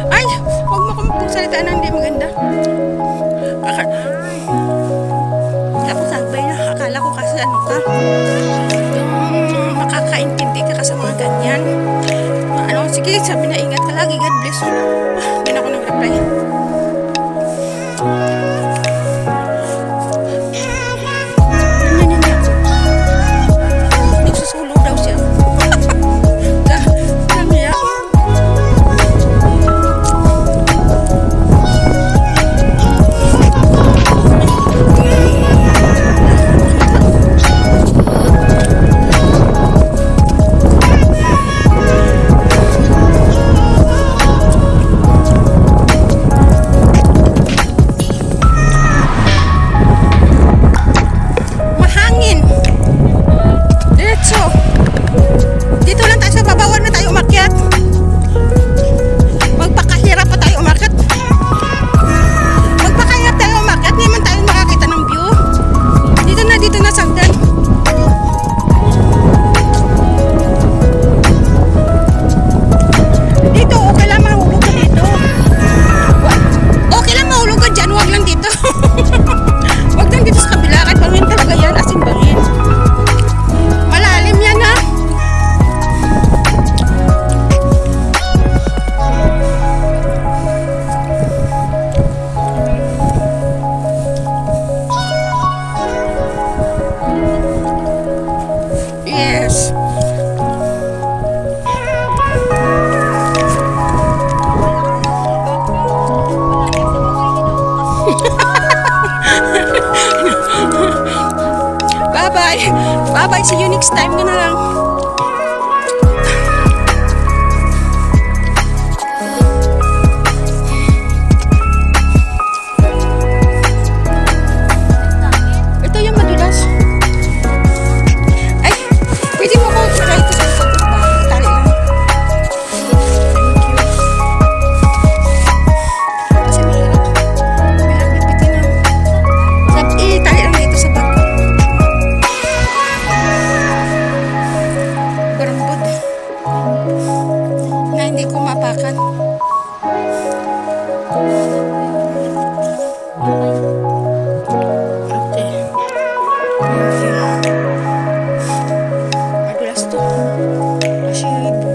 Ay! Huwag mo kong magsalita na hindi maganda. Ako sagbay na. Akala ko kasi ano ka. Yung makakaintindi ka sa mga ganyan. Ano, sige, sabi na ingat ka lagi. God bless you. Hindi na ako nag-reply. Bye-bye. Bye-bye. See you next time. Gana lang. Ito yung madulas. Ay, pwede mo ko try ito sa likod ba? Tali lang. Kasi mahirap. Mahirap bibitin na. Tali lang dito sa bag. Barambod na hindi ko mapakan. Madulas to kasi ano to.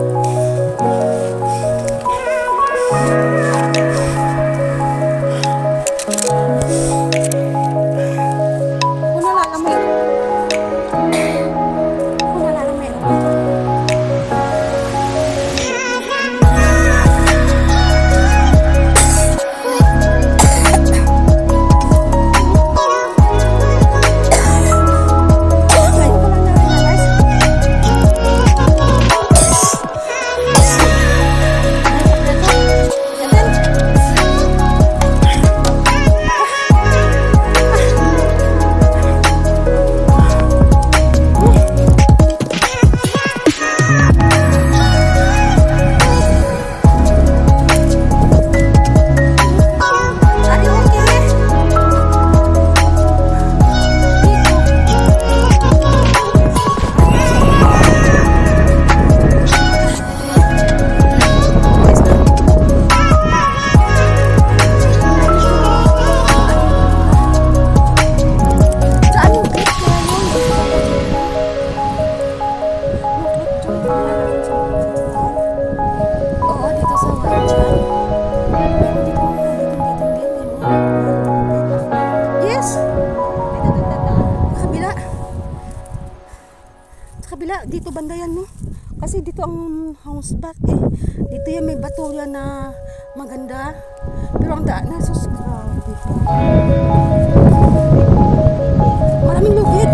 Kung nalalamig. Kung nalalamig. Kabila, dito banda yan, no? Kasi dito ang house back eh. Dito yan may bato yan na maganda. Pero ang daan na, sus, grabe. Maraming lugid.